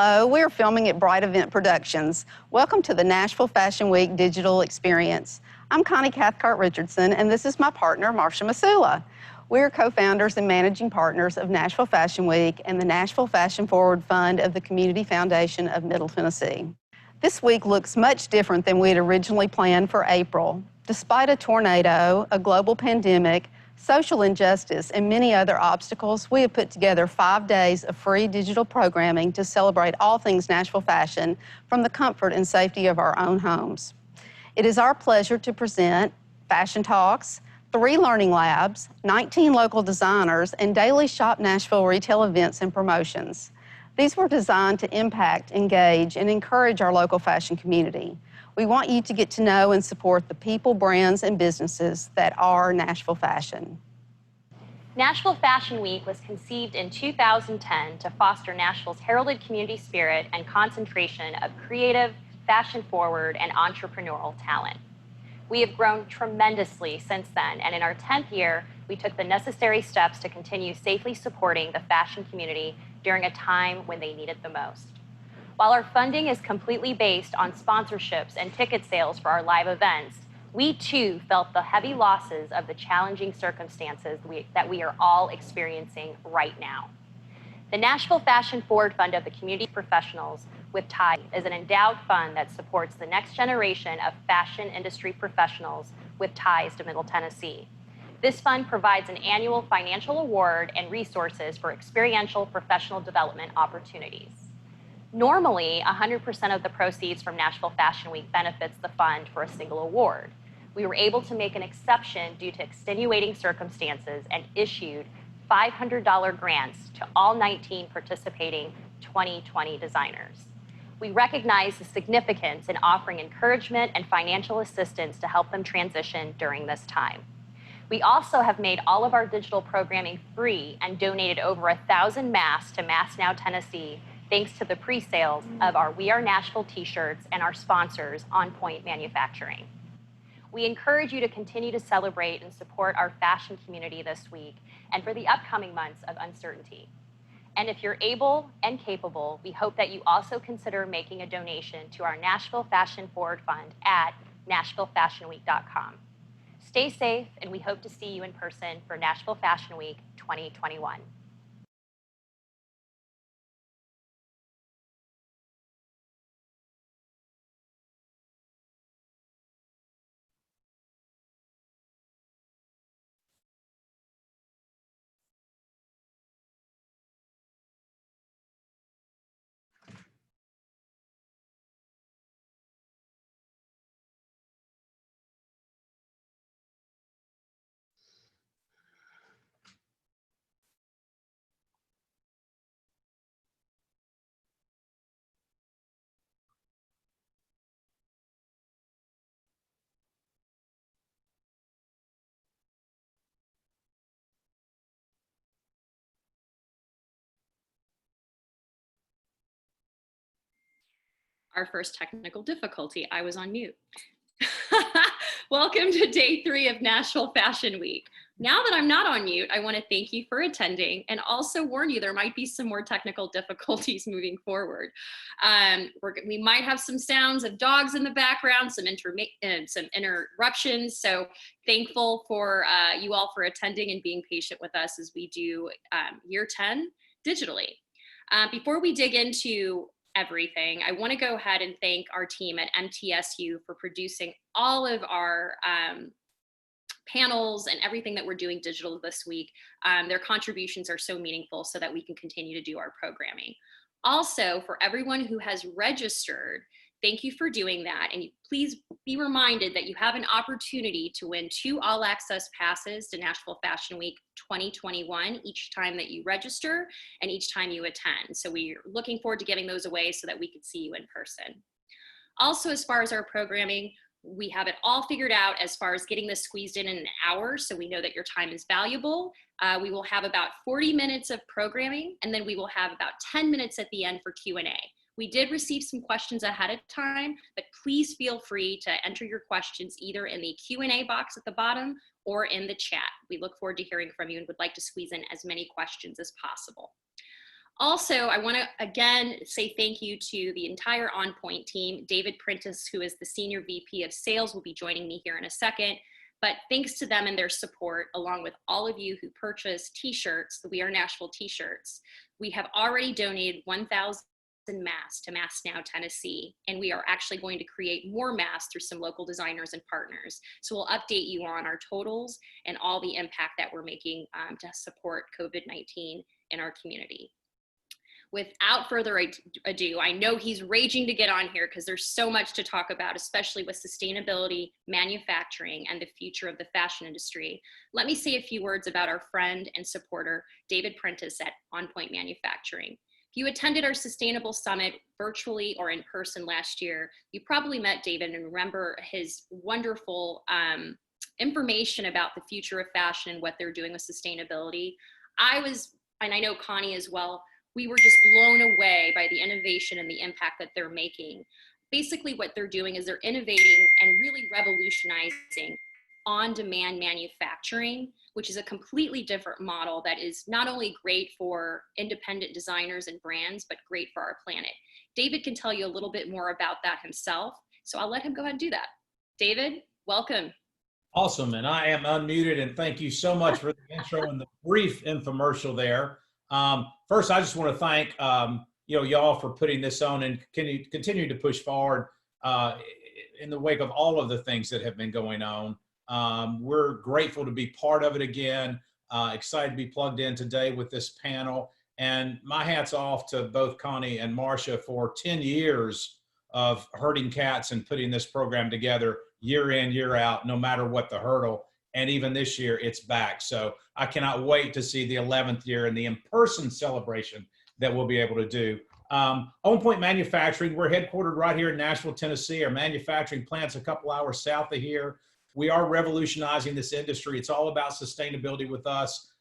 Hello, we're filming at Bright Event Productions. Welcome to the Nashville Fashion Week digital experience. I'm Connie Cathcart Richardson, and this is my partner, Marsha Masula. We're co-founders and managing partners of Nashville Fashion Week and the Nashville Fashion Forward Fund of the Community Foundation of Middle Tennessee. This week looks much different than we had originally planned for April. Despite a tornado, a global pandemic, social injustice, and many other obstacles, we have put together 5 days of free digital programming to celebrate all things Nashville fashion from the comfort and safety of our own homes. It is our pleasure to present fashion talks, 3 learning labs, 19 local designers, and daily Shop Nashville retail events and promotions. These were designed to impact, engage, and encourage our local fashion community. We want you to get to know and support the people, brands, and businesses that are Nashville fashion. Nashville Fashion Week was conceived in 2010 to foster Nashville's heralded community spirit and concentration of creative, fashion-forward, and entrepreneurial talent. We have grown tremendously since then, and in our 10th year, we took the necessary steps to continue safely supporting the fashion community during a time when they need it the most. While our funding is completely based on sponsorships and ticket sales for our live events, we too felt the heavy losses of the challenging circumstances that we are all experiencing right now. The Nashville Fashion Forward Fund of the Community Professionals with Ties is an endowed fund that supports the next generation of fashion industry professionals with ties to Middle Tennessee. This fund provides an annual financial award and resources for experiential professional development opportunities. Normally, 100% of the proceeds from Nashville Fashion Week benefits the fund for a single award. We were able to make an exception due to extenuating circumstances and issued $500 grants to all 19 participating 2020 designers. We recognize the significance in offering encouragement and financial assistance to help them transition during this time. We also have made all of our digital programming free and donated over 1,000 masks to Mass Now Tennessee, thanks to the pre-sales of our We Are Nashville t-shirts and our sponsors, On Point Manufacturing. We encourage you to continue to celebrate and support our fashion community this week and for the upcoming months of uncertainty. And if you're able and capable, we hope that you also consider making a donation to our Nashville Fashion Forward Fund at NashvilleFashionWeek.com. Stay safe, and we hope to see you in person for Nashville Fashion Week 2021. Our first technical difficulty, I was on mute. Welcome to day 3 of Nashville Fashion Week. Now that I'm not on mute, I want to thank you for attending and also warn you there might be some more technical difficulties moving forward. We might have some sounds of dogs in the background, some interruptions. So thankful for you all for attending and being patient with us as we do year 10 digitally. Before we dig into everything, I want to go ahead and thank our team at MTSU for producing all of our panels and everything that we're doing digital this week. Their contributions are so meaningful so that we can continue to do our programming. Also, for everyone who has registered, thank you for doing that. And please be reminded that you have an opportunity to win 2 all-access passes to Nashville Fashion Week 2021 each time that you register and each time you attend. So we're looking forward to getting those away so that we can see you in person. Also, as far as our programming, we have it all figured out as far as getting this squeezed in an hour, so we know that your time is valuable. We will have about 40 minutes of programming, and then we will have about 10 minutes at the end for Q&A. We did receive some questions ahead of time, but please feel free to enter your questions either in the Q&A box at the bottom or in the chat. We look forward to hearing from you and would like to squeeze in as many questions as possible. Also, I want to again say thank you to the entire On Point team. David Prentice, who is the Senior VP of Sales, will be joining me here in a second. But thanks to them and their support, along with all of you who purchased t-shirts, the We Are Nashville t-shirts, we have already donated 1,000 masks to Masks Now Tennessee, and we are actually going to create more masks through some local designers and partners. So we'll update you on our totals and all the impact that we're making to support COVID-19 in our community. Without further ado, I know he's raging to get on here because there's so much to talk about, especially with sustainability, manufacturing, and the future of the fashion industry. Let me say a few words about our friend and supporter, David Prentice at On Point Manufacturing. If you attended our Sustainable Summit virtually or in person last year, you probably met David and remember his wonderful information about the future of fashion and what they're doing with sustainability. And I know Connie as well, we were just blown away by the innovation and the impact that they're making. Basically what they're doing is they're innovating and really revolutionizing on-demand manufacturing, which is a completely different model that is not only great for independent designers and brands, but great for our planet. David can tell you a little bit more about that himself, so I'll let him go ahead and do that. David, welcome. Awesome, and I am unmuted, and thank you so much for the intro and the brief infomercial there. First, I just want to thank y'all for putting this on and continue to push forward in the wake of all of the things that have been going on. We're grateful to be part of it again. Excited to be plugged in today with this panel. And my hat's off to both Connie and Marcia for 10 years of herding cats and putting this program together year in, year out, no matter what the hurdle. And even this year, it's back. So I cannot wait to see the 11th year and the in-person celebration that we'll be able to do. On Point Manufacturing, we're headquartered right here in Nashville, Tennessee. Our manufacturing plant's a couple hours south of here. We are revolutionizing this industry. It's all about sustainability with us.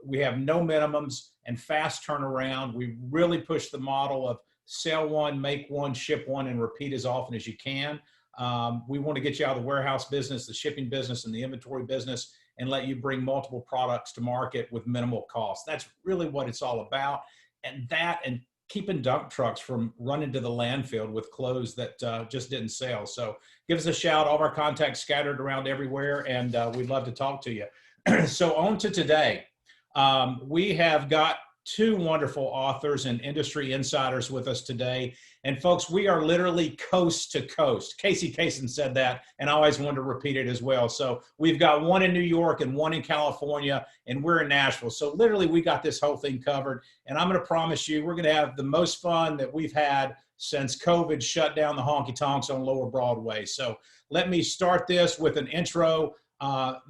We have no minimums and fast turnaround. We really push the model of sell one, make one, ship one, and repeat as often as you can. We want to get you out of the warehouse business, the shipping business, and the inventory business, and let you bring multiple products to market with minimal cost. That's really what it's all about. And keeping dump trucks from running to the landfill with clothes that just didn't sell. So give us a shout. All of our contacts scattered around everywhere, and we'd love to talk to you. So on to today. We have got two wonderful authors and industry insiders with us today. And folks, we are literally coast to coast. Casey Kasem said that, and I always wanted to repeat it as well. So we've got one in New York and one in California, and we're in Nashville. So literally we got this whole thing covered. And I'm going to promise you, we're going to have the most fun that we've had since COVID shut down the honky tonks on Lower Broadway. So let me start this with an intro.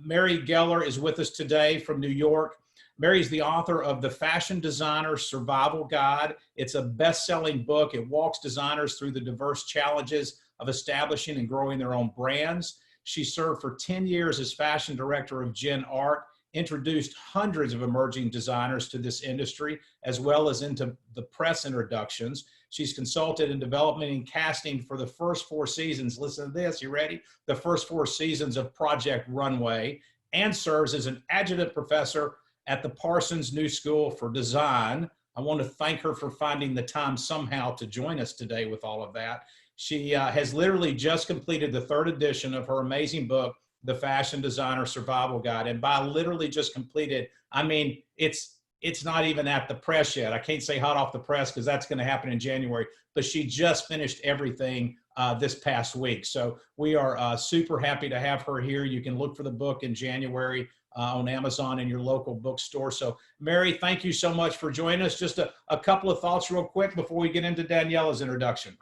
Mary Geller is with us today from New York. Mary's the author of The Fashion Designer Survival Guide. It's a best-selling book. It walks designers through the diverse challenges of establishing and growing their own brands. She served for 10 years as fashion director of Gen Art, introduced hundreds of emerging designers to this industry, as well as into the press introductions. She's consulted in development and casting for the first 4 seasons. Listen to this, you ready? The first 4 seasons of Project Runway, and serves as an adjunct professor at the Parsons New School for Design. I want to thank her for finding the time somehow to join us today with all of that. She has literally just completed the 3rd edition of her amazing book, The Fashion Designer Survival Guide. And by literally just completed, I mean, it's not even at the press yet. I can't say hot off the press because that's going to happen in January, but she just finished everything this past week. So we are super happy to have her here. You can look for the book in January on Amazon and your local bookstore. So Mary, thank you so much for joining us. Just a couple of thoughts real quick before we get into Daniela's introduction.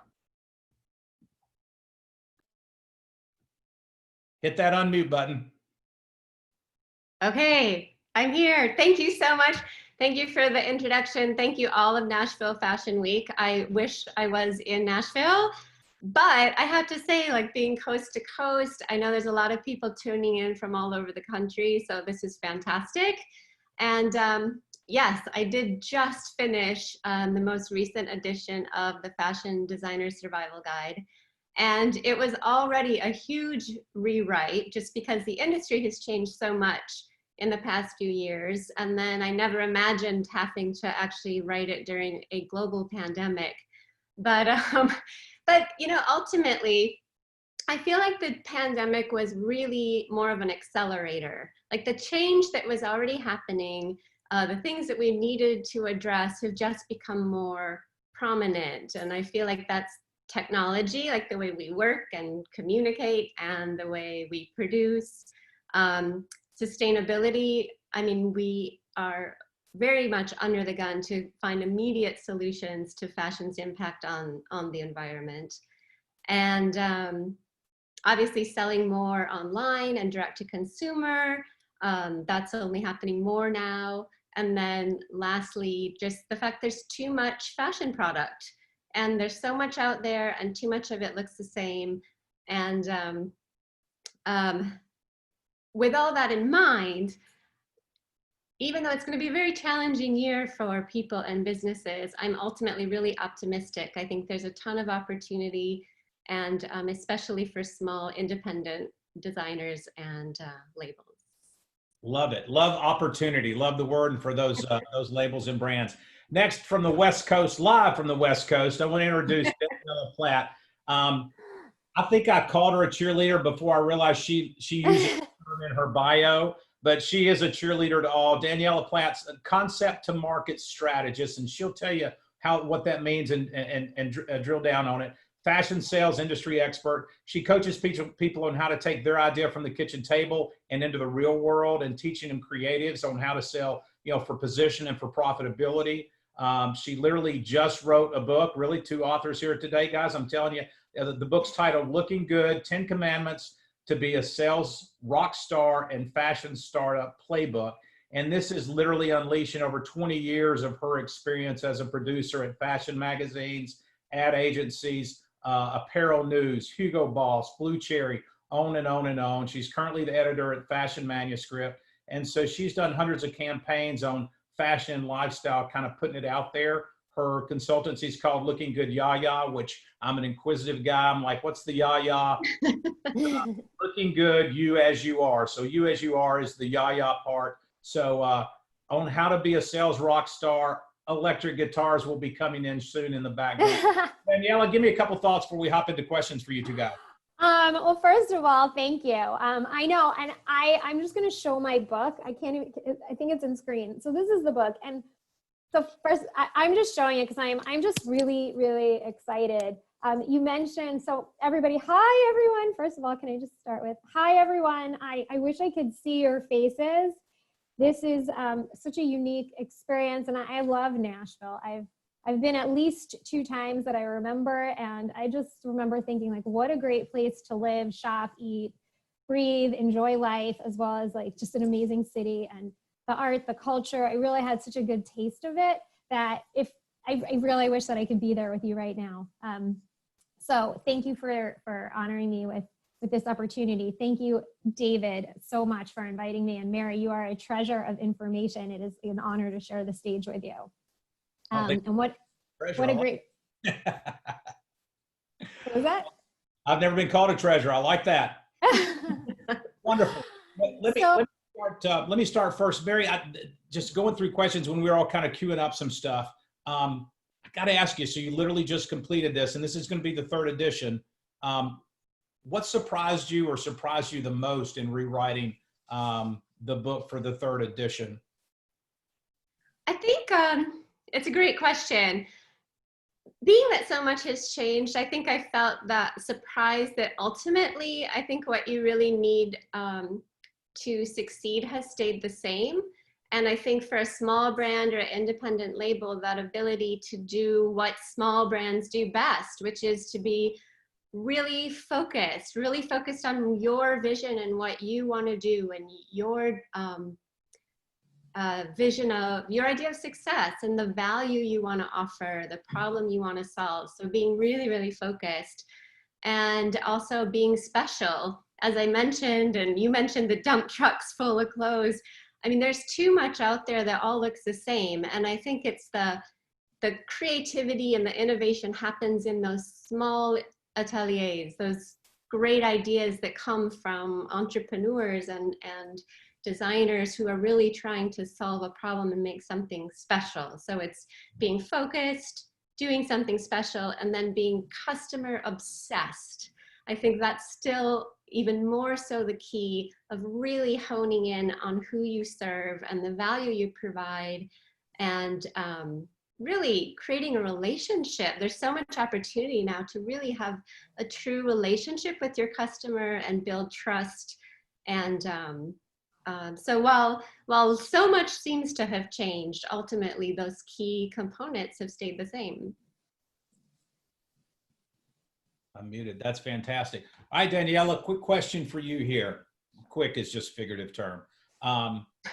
Hit that unmute button. Okay, I'm here. Thank you so much. Thank you for the introduction. Thank you all of Nashville Fashion Week. I wish I was in Nashville, but I have to say, like, being coast to coast, I know there's a lot of people tuning in from all over the country, so this is fantastic. And yes, I did just finish the most recent edition of the Fashion Designer Survival Guide. And it was already a huge rewrite just because the industry has changed so much in the past few years. And then I never imagined having to actually write it during a global pandemic. But ultimately, I feel like the pandemic was really more of an accelerator. Like the change that was already happening, the things that we needed to address have just become more prominent. And I feel like that's technology, like the way we work and communicate and the way we produce. Sustainability, I mean, we are very much under the gun to find immediate solutions to fashion's impact on the environment. And obviously selling more online and direct to consumer, that's only happening more now. And then lastly, just the fact there's too much fashion product and there's so much out there and too much of it looks the same. And with all that in mind, even though it's going to be a very challenging year for people and businesses, I'm ultimately really optimistic. I think there's a ton of opportunity, and especially for small independent designers and labels. Love it. Love opportunity. Love the word and for those labels and brands. Next, from the West Coast, live from the West Coast, I want to introduce Daniela Platt. I think I called her a cheerleader before I realized she uses it in her bio, but she is a cheerleader to all. Daniela Platt's a concept to market strategist, and she'll tell you what that means and drill down on it. Fashion sales industry expert. She coaches people on how to take their idea from the kitchen table and into the real world, and teaching them creatives on how to sell, for position and for profitability. She literally just wrote a book, really 2 authors here today, guys. I'm telling you, the book's titled Looking Good, 10 Commandments to be a Sales Rock Star and Fashion Startup Playbook. And this is literally unleashing over 20 years of her experience as a producer at fashion magazines, ad agencies, apparel news, Hugo Boss, Blue Cherry, on and on and on. She's currently the editor at Fashion Manuscript. And so she's done hundreds of campaigns on fashion and lifestyle, kind of putting it out there. Her consultancy is called Looking Good Yaya, which I'm an inquisitive guy. I'm like, what's the Yaya? Looking Good, You As You Are. So You As You Are is the Yaya part. So on how to be a sales rock star, electric guitars will be coming in soon in the background. Daniela, give me a couple thoughts before we hop into questions for you 2 guys. Well, first of all, thank you. I know, and I'm just going to show my book. I can't even, I think it's in screen. So this is the book. And so first, I'm just showing it because I'm just really, really excited. You mentioned, so everybody, hi everyone. First of all, can I just start with, hi everyone. I wish I could see your faces. This is such a unique experience, and I love Nashville. I've been at least 2 times that I remember, and I just remember thinking, like, what a great place to live, shop, eat, breathe, enjoy life, as well as like just an amazing city, and the art, the culture. I really had such a good taste of it that if I really wish that I could be there with you right now. So thank you for honoring me with this opportunity. Thank you, David, so much for inviting me. And Mary, you are a treasure of information. It is an honor to share the stage with you. And what a great, what was that? I've never been called a treasure. I like that. Wonderful. Let me start first. Mary, just going through questions when we were all kind of queuing up some stuff. I got to ask you, so you literally just completed this, and this is going to be the 3rd edition. What surprised you the most in rewriting the book for the 3rd edition? I think it's a great question. Being that so much has changed, I think I felt that surprise that ultimately, I think what you really need to succeed has stayed the same. And I think for a small brand or independent label, that ability to do what small brands do best, which is to be really focused on your vision and what you want to do, and your vision of your idea of success and the value you want to offer, the problem you want to solve. So being really, really focused, and also being special. As I mentioned, and you mentioned the dump trucks full of clothes. I mean, there's too much out there that all looks the same. And I think it's the creativity and the innovation happens in those small ateliers, those great ideas that come from entrepreneurs and designers who are really trying to solve a problem and make something special. So it's being focused, doing something special, and then being customer obsessed. I think that's still even more so the key of really honing in on who you serve and the value you provide, and really creating a relationship. There's so much opportunity now to really have a true relationship with your customer and build trust. And so while so much seems to have changed, ultimately those key components have stayed the same. I'm muted. That's fantastic. All right, Daniela, quick question for you here. Quick is just figurative term.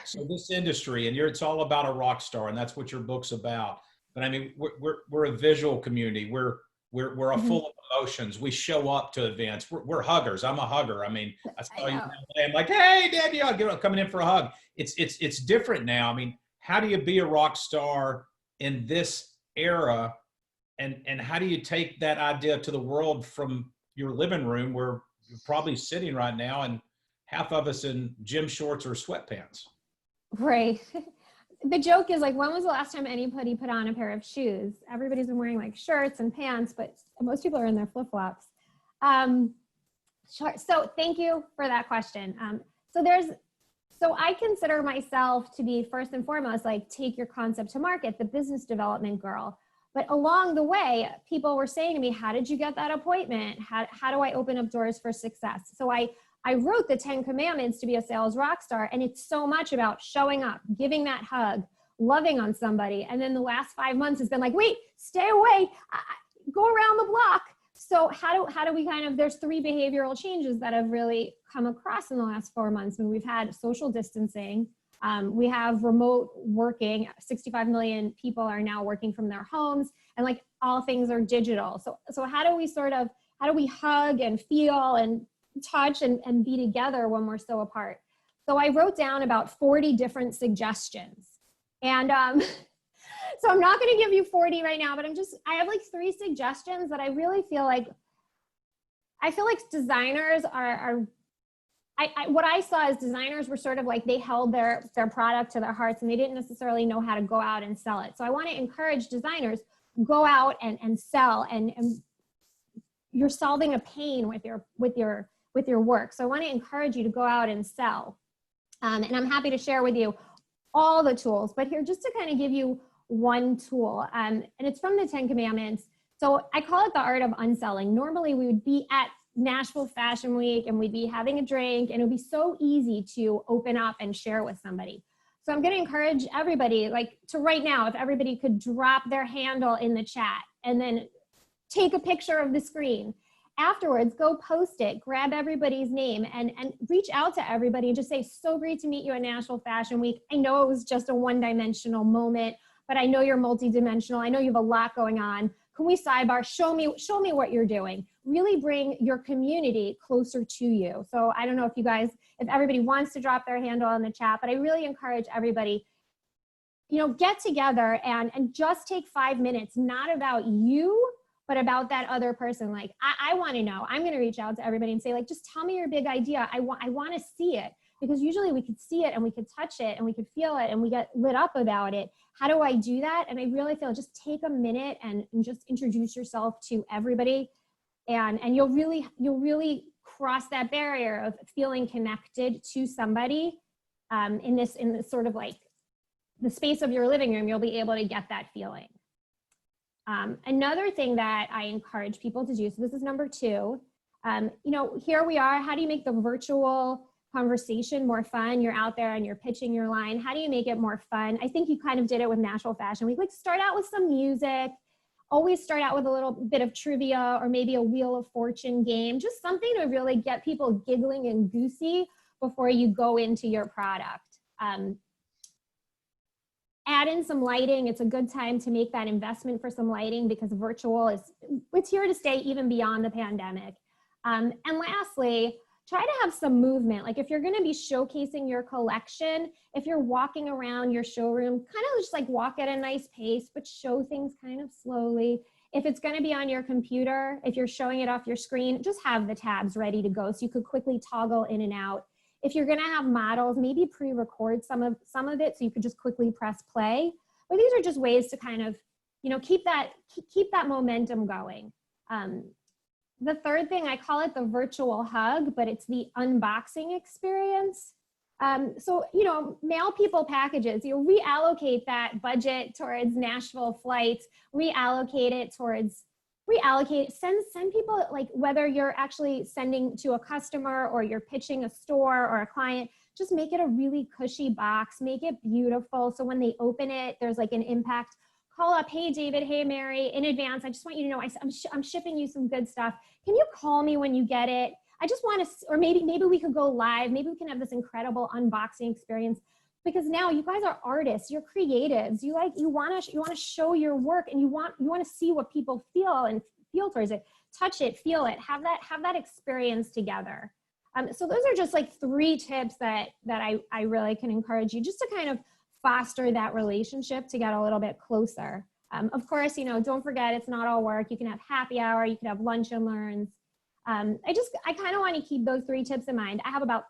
So this industry, and it's all about a rock star, and that's what your book's about. But I mean, we're a visual community. We're full of emotions. We show up to events. We're huggers. I'm a hugger. I mean, I saw you. I'm like, hey, Danielle, coming in for a hug. It's different now. I mean, how do you be a rock star in this era? And how do you take that idea to the world from your living room where you're probably sitting right now and half of us in gym shorts or sweatpants? Right. The joke is like, when was the last time anybody put on a pair of shoes? Everybody's been wearing like shirts and pants, but most people are in their flip-flops. Sure. So thank you for that question. So I consider myself to be, first and foremost, like, take your concept to market, the business development girl. But along the way, people were saying to me, how did you get that appointment? How do I open up doors for success? So I wrote the 10 commandments to be a sales rock star. And it's so much about showing up, giving that hug, loving on somebody. And then the last 5 months has been like, wait, stay away, go around the block. So how do we kind of, there's 3 behavioral changes that have really come across in the last 4 months. When we've had social distancing, we have remote working. 65 million people are now working from their homes, and like all things are digital. So how do we hug and feel and touch and be together when we're so apart? So I wrote down about 40 different suggestions. And so I'm not going to give you 40 right now, but I have like 3 suggestions that I really feel like, designers are what I saw is designers were sort of like, they held their product to their hearts and they didn't necessarily know how to go out and sell it. So I want to encourage designers, go out and sell, and you're solving a pain with your work. So I want to encourage you to go out and sell. And I'm happy to share with you all the tools, but here just to kind of give you one tool, and it's from the 10 Commandments. So I call it the Art of Unselling. Normally we would be at Nashville Fashion Week and we'd be having a drink, and it would be so easy to open up and share with somebody. So I'm going to encourage everybody, like, to right now, if everybody could drop their handle in the chat and then take a picture of the screen. Afterwards, go post it, grab everybody's name, and reach out to everybody and just say, so great to meet you at Nashville Fashion Week. I know it was just a one-dimensional moment, but I know you're multidimensional. I know you have a lot going on. Can we sidebar? Show me what you're doing. Really bring your community closer to you. So I don't know if everybody wants to drop their handle in the chat, but I really encourage everybody, get together and just take 5 minutes, not about you, but about that other person. Like, I want to know. I'm going to reach out to everybody and say, like, just tell me your big idea. I want to see it, because usually we could see it and we could touch it and we could feel it and we get lit up about it. How do I do that? And I really feel, just take a minute and just introduce yourself to everybody, and you'll really cross that barrier of feeling connected to somebody in this sort of like the space of your living room. You'll be able to get that feeling. Another thing that I encourage people to do, so this is number 2, here we are. How do you make the virtual conversation more fun? You're out there and you're pitching your line. How do you make it more fun? I think you kind of did it with Nashville Fashion Week. Like, start out with some music. Always start out with a little bit of trivia or maybe a Wheel of Fortune game, just something to really get people giggling and goosey before you go into your product. Add in some lighting. It's a good time to make that investment for some lighting, because virtual it's here to stay even beyond the pandemic. And lastly, try to have some movement. Like, if you're going to be showcasing your collection, if you're walking around your showroom, kind of just like walk at a nice pace, but show things kind of slowly. If it's going to be on your computer, if you're showing it off your screen, just have the tabs ready to go so you could quickly toggle in and out. if you're going to have models, maybe pre-record some of it so you could just quickly press play. But these are just ways to kind of, you know, keep that momentum going. The third thing, I call it the virtual hug, but it's the unboxing experience. So, you know, mail people packages, you know, reallocate that budget towards Nashville flights, send people, like, whether you're actually sending to a customer or you're pitching a store or a client, just make it a really cushy box, make it beautiful. So when they open it, there's like an impact. Call up, hey, David, hey, Mary, in advance, I just want you to know I'm shipping you some good stuff. Can you call me when you get it? I just want to, or maybe we could go live. Maybe we can have this incredible unboxing experience, because now you guys are artists, you're creatives. You want to show your work, and you want to see what people feel towards it, touch it, feel it, have that experience together. So those are just like 3 tips that I really can encourage you, just to kind of foster that relationship to get a little bit closer. Of course, you know, don't forget, it's not all work. You can have happy hour, you can have lunch and learns. I kind of want to keep those 3 tips in mind. I have about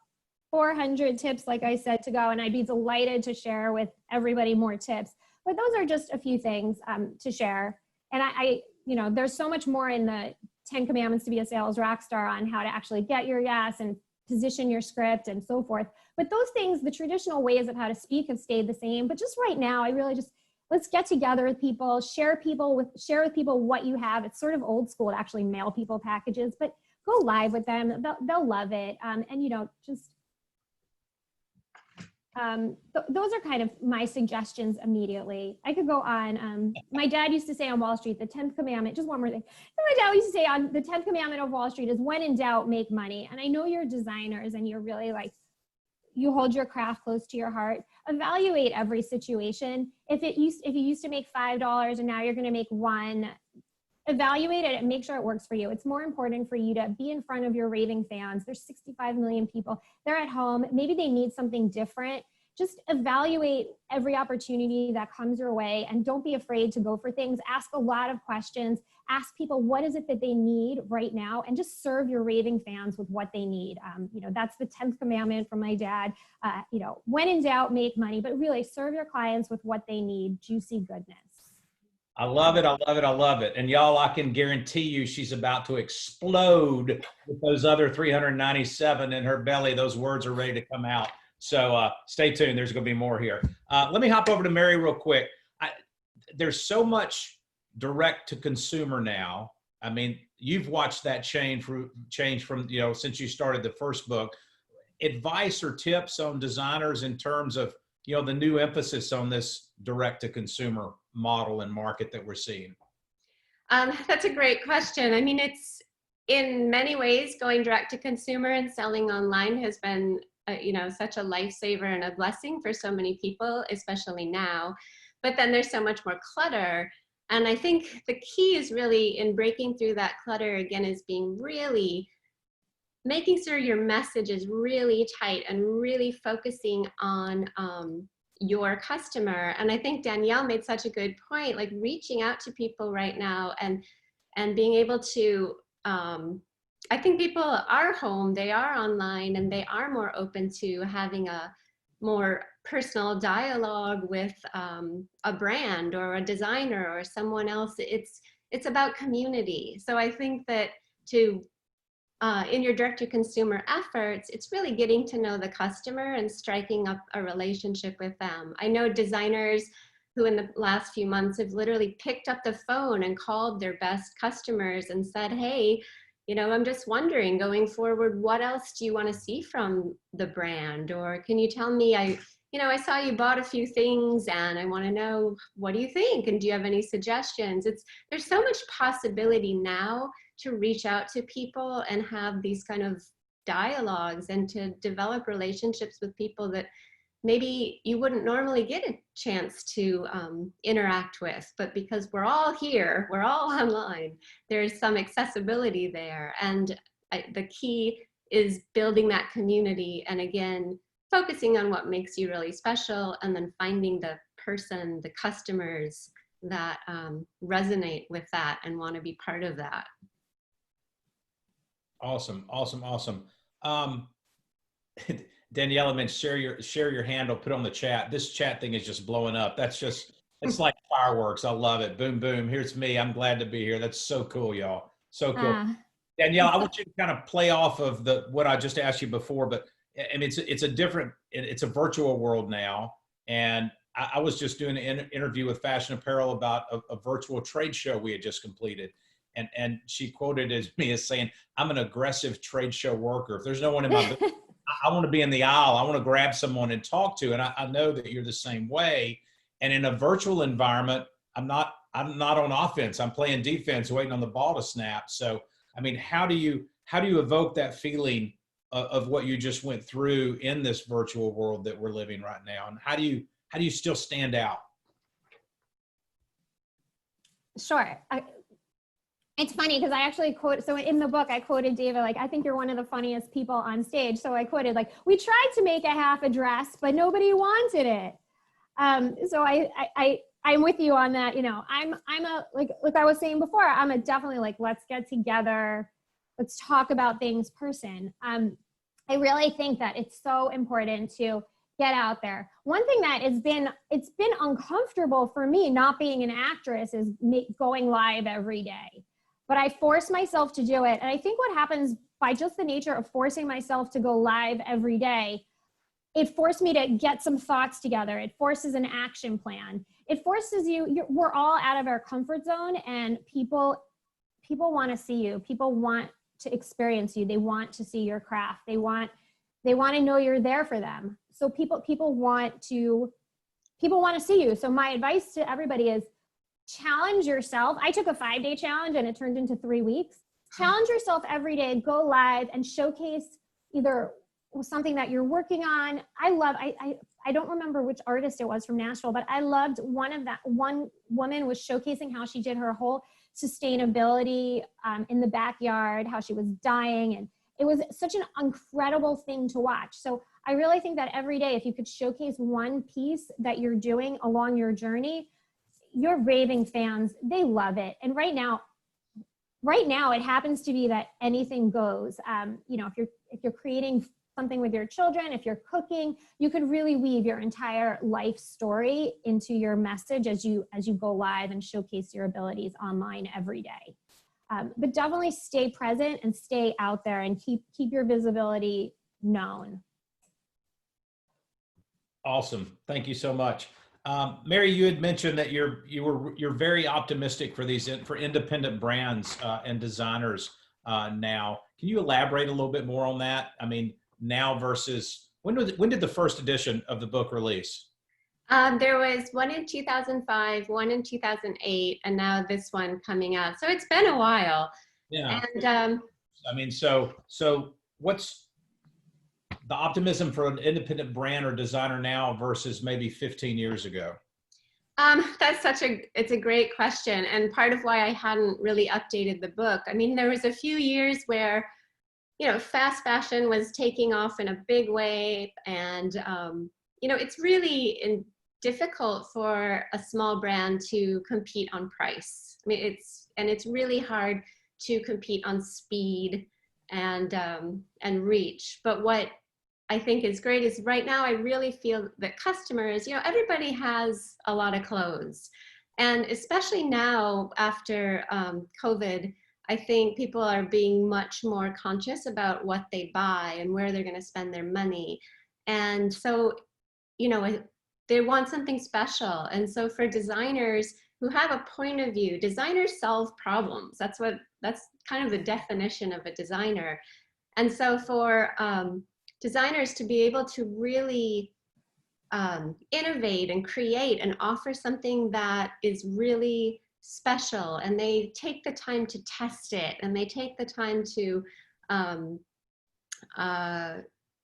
400 tips, like I said, to go, and I'd be delighted to share with everybody more tips. But those are just a few things to share. And I, you know, there's so much more in the 10 Commandments to be a sales rock star on how to actually get your yes and position your script and so forth. But those things, the traditional ways of how to speak, have stayed the same. But just right now, I really just, let's get together with people, share with people what you have. It's sort of old school to actually mail people packages, but go live with them. They'll love it. And, you know, just, those are kind of my suggestions immediately. I could go on. My dad used to say on Wall Street, the 10th commandment, just one more thing. My dad used to say on the 10th commandment of Wall Street is, when in doubt, make money. And I know you're designers and you're really like, you hold your craft close to your heart. Evaluate every situation. If you used to make $5 and now you're going to make $1, evaluate it and make sure it works for you. It's more important for you to be in front of your raving fans. There's 65 million people. They're at home. Maybe they need something different. Just evaluate every opportunity that comes your way, and don't be afraid to go for things. Ask a lot of questions. Ask people, what is it that they need right now? And just serve your raving fans with what they need. You know, that's the 10th commandment from my dad. You know, when in doubt, make money, but really serve your clients with what they need, juicy goodness. I love it. I love it. I love it. And y'all, I can guarantee you she's about to explode with those other 397 in her belly. Those words are ready to come out. So stay tuned. There's going to be more here. Let me hop over to Mary real quick. There's so much direct to consumer now. I mean, you've watched that change from, you know, since you started the first book. Advice or tips on designers in terms of, you know, the new emphasis on this direct to consumer model and market that we're seeing? That's a great question. I mean, it's in many ways going direct to consumer and selling online has been you know, such a lifesaver and a blessing for so many people, especially now. But then there's so much more clutter. And I think the key is really in breaking through that clutter again, is being really making sure your message is really tight and really focusing on your customer. And I think Danielle made such a good point, like reaching out to people right now and being able to, I think people are home, they are online, and they are more open to having a more personal dialogue with a brand or a designer or someone else. It's about community. So I think that in your direct-to-consumer efforts, it's really getting to know the customer and striking up a relationship with them. I know designers who in the last few months have literally picked up the phone and called their best customers and said, hey, you know, I'm just wondering, going forward, what else do you want to see from the brand? Or can you tell me, I saw you bought a few things and I want to know, what do you think? And do you have any suggestions? There's so much possibility now to reach out to people and have these kind of dialogues and to develop relationships with people that maybe you wouldn't normally get a chance to interact with, but because we're all here, we're all online, there's some accessibility there. And the key is building that community, and again, focusing on what makes you really special, and then finding the person, the customers that resonate with that and want to be part of that. Awesome, awesome, awesome. Daniela mentioned share your handle, put on the chat. This chat thing is just blowing up. It's like fireworks. I love it. Boom, boom. Here's me. I'm glad to be here. That's so cool, y'all. So cool. Danielle, I want you to kind of play off of what I just asked you before, but I mean, it's a virtual world now. And I was just doing an interview with Fashion Apparel about a virtual trade show we had just completed. And she quoted me as saying, I'm an aggressive trade show worker. If there's no one in my booth, I want to be in the aisle. I want to grab someone and talk to. And I know that you're the same way. And in a virtual environment, I'm not on offense. I'm playing defense, waiting on the ball to snap. So, I mean, how do you evoke that feeling of what you just went through in this virtual world that we're living right now? And how do you still stand out? Sure. It's funny because I actually so in the book, I quoted David, like, I think you're one of the funniest people on stage. So I quoted, like, we tried to make a half a dress, but nobody wanted it. So I'm with you on that. You know, I'm a, like I was saying before, I'm a definitely like, let's get together, let's talk about things person. I really think that it's so important to get out there. One thing that it's been uncomfortable for me not being an actress is going live every day. But I force myself to do it. And I think what happens by just the nature of forcing myself to go live every day, it forced me to get some thoughts together. It forces an action plan. It forces we're all out of our comfort zone, and people want to see you. People want to experience you. They want to see your craft. They want to know you're there for them. So people want to see you. So my advice to everybody is challenge yourself. I took a 5-day challenge and it turned into 3 weeks. Challenge yourself every day, go live and showcase either something that you're working on. I don't remember which artist it was from Nashville, but I loved one woman was showcasing how she did her whole sustainability in the backyard, how she was dyeing, and it was such an incredible thing to watch. So I really think that every day, if you could showcase one piece that you're doing along your journey, your raving fans, they love it. And right now it happens to be that anything goes. You know, if you're creating something with your children, if you're cooking, you could really weave your entire life story into your message as you go live and showcase your abilities online every day. But definitely stay present and stay out there and keep your visibility known. Awesome. Thank you so much. Mary, you had mentioned that you're very optimistic for independent brands and designers now. Can you elaborate a little bit more on that? I mean, now versus when did the first edition of the book release? There was one in 2005, one in 2008, and now this one coming out. So it's been a while. Yeah. And I mean, so what's the optimism for an independent brand or designer now versus maybe 15 years ago? It's a great question. And part of why I hadn't really updated the book. I mean, there was a few years where, you know, fast fashion was taking off in a big way. And, you know, it's really difficult for a small brand to compete on price. I mean, it's really hard to compete on speed and reach. But what I think is great is right now I really feel that customers, you know, everybody has a lot of clothes. And especially now after COVID, I think people are being much more conscious about what they buy and where they're going to spend their money. And so, you know, they want something special. And so for designers who have a point of view, designers solve problems. That's kind of the definition of a designer. And so for designers to be able to really innovate and create and offer something that is really special, and they take the time to test it, and they take the time to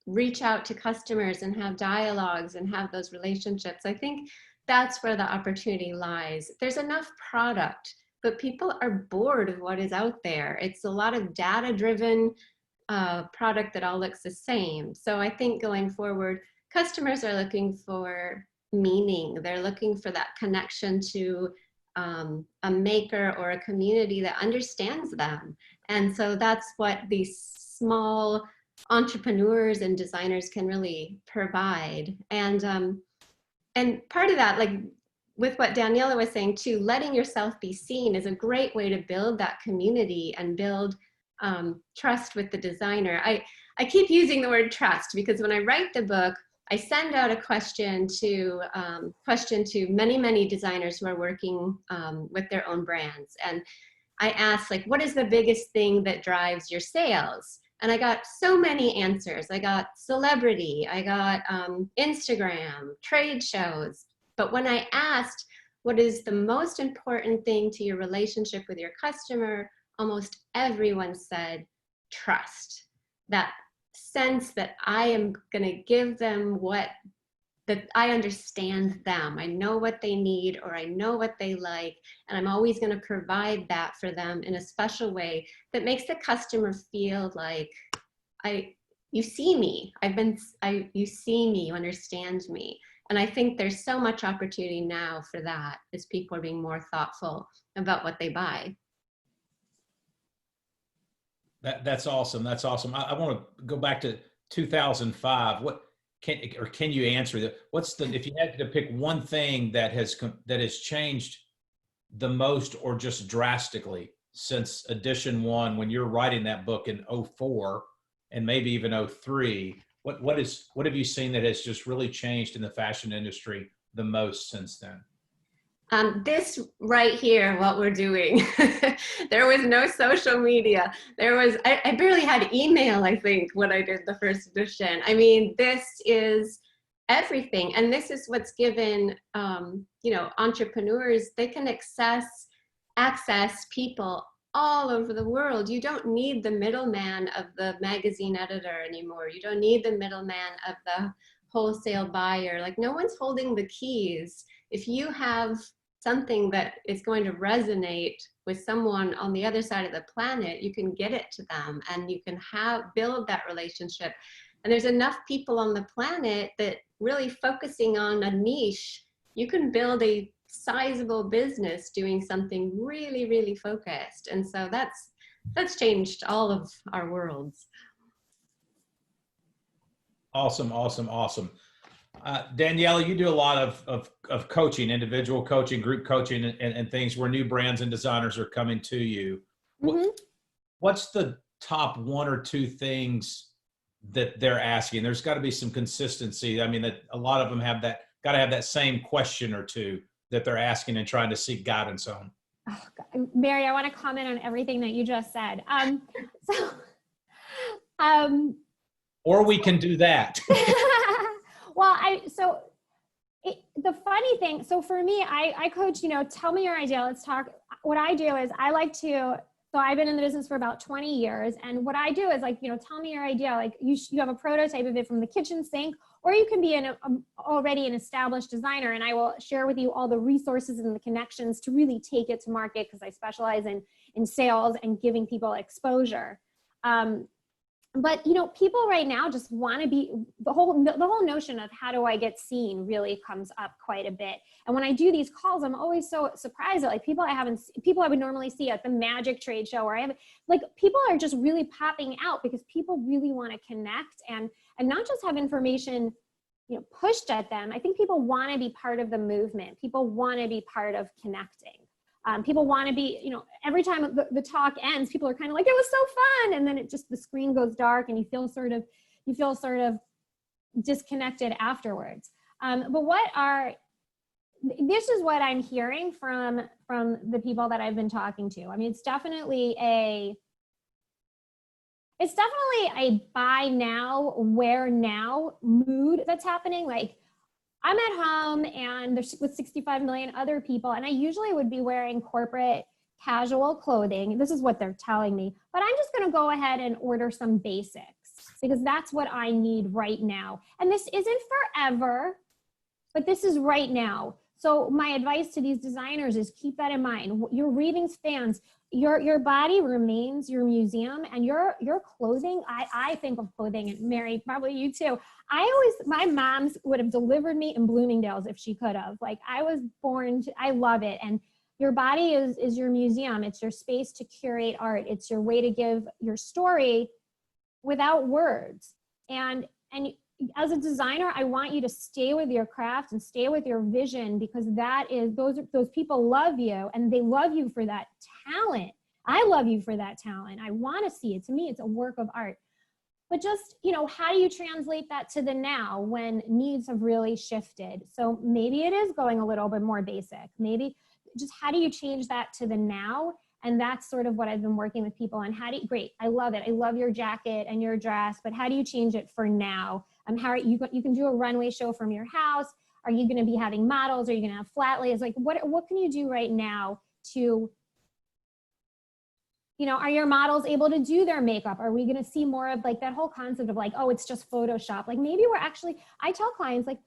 reach out to customers and have dialogues and have those relationships. I think that's where the opportunity lies. There's enough product, but people are bored of what is out there. It's a lot of data-driven product that all looks the same. So I think going forward, customers are looking for meaning. They're looking for that connection to a maker or a community that understands them. And so that's what these small entrepreneurs and designers can really provide. And part of that, like with what Daniela was saying too, letting yourself be seen is a great way to build that community and build trust with the designer. I keep using the word trust because when I write the book, I send out a question to many, many designers who are working with their own brands. And I asked, like, what is the biggest thing that drives your sales? And I got so many answers. I got celebrity, I got Instagram, trade shows. But when I asked, what is the most important thing to your relationship with your customer, almost everyone said trust. That sense that I am going to give them that I understand them. I know what they need, or I know what they like, and I'm always going to provide that for them in a special way that makes the customer feel like you see me. You see me, you understand me. And I think there's so much opportunity now for that as people are being more thoughtful about what they buy. That's awesome. That's awesome. I want to go back to 2005. What can you answer that? If you had to pick one thing that has changed the most or just drastically since edition 1, when you're writing that book in 04 and maybe even 03, what have you seen that has just really changed in the fashion industry the most since then? This right here, what we're doing. There was no social media. I barely had email, I think, when I did the first edition. I mean, this is everything. And this is what's given, entrepreneurs, they can access people all over the world. You don't need the middleman of the magazine editor anymore. You don't need the middleman of the wholesale buyer. Like, no one's holding the keys. If you have something that is going to resonate with someone on the other side of the planet, you can get it to them and you can build that relationship. And there's enough people on the planet that really focusing on a niche, you can build a sizable business doing something really, really focused. And so that's changed all of our worlds. Awesome, awesome, awesome. Daniela, you do a lot of coaching, individual coaching, group coaching, and things where new brands and designers are coming to you. Mm-hmm. What's the top 1 or 2 things that they're asking? There's got to be some consistency. I mean, that a lot of them got to have that same question or 2 that they're asking and trying to seek guidance on. Oh, God. Mary, I want to comment on everything that you just said. Or we can do that. Well, the funny thing, so for me, I coach, tell me your idea, let's talk. What I do is so I've been in the business for about 20 years. And what I do is tell me your idea. Like you have a prototype of it from the kitchen sink, or you can be already an established designer. And I will share with you all the resources and the connections to really take it to market, because I specialize in sales and giving people exposure. But people right now just want to be, the whole notion of how do I get seen really comes up quite a bit. And when I do these calls, I'm always so surprised at people I would normally see at the Magic trade show, or people are just really popping out because people really want to connect and not just have information pushed at them. I think people want to be part of the movement. People want to be part of connecting. People want to be, every time the talk ends, people are kind of like, it was so fun. And then the screen goes dark and you feel sort of disconnected afterwards. But this is what I'm hearing from the people that I've been talking to. I mean, it's definitely a buy now, wear now mood that's happening. Like, I'm at home and there's with 65 million other people, and I usually would be wearing corporate casual clothing. This is what they're telling me, but I'm just going to go ahead and order some basics because that's what I need right now. And this isn't forever, but this is right now. So my advice to these designers is keep that in mind. Your ravings fans, your body remains your museum, and your clothing, I think of clothing, and Mary, probably you too. My mom would have delivered me in Bloomingdale's if she could have. Like, I was born I love it. And your body is your museum. It's your space to curate art. It's your way to give your story without words. And as a designer, I want you to stay with your craft and stay with your vision, because that is, those people love you, and they love you for that talent. I love you for that talent. I want to see it. To me, it's a work of art. But just, how do you translate that to the now when needs have really shifted? So maybe it is going a little bit more basic. Maybe just how do you change that to the now? And that's sort of what I've been working with people on. Great, I love it. I love your jacket and your dress, but how do you change it for now? How are you can do a runway show from your house. Are you going to be having models? Are you going to have flat lays? Like what can you do right now to, are your models able to do their makeup? Are we going to see more of like that whole concept of like, oh, it's just Photoshop? Like maybe I tell clients, like,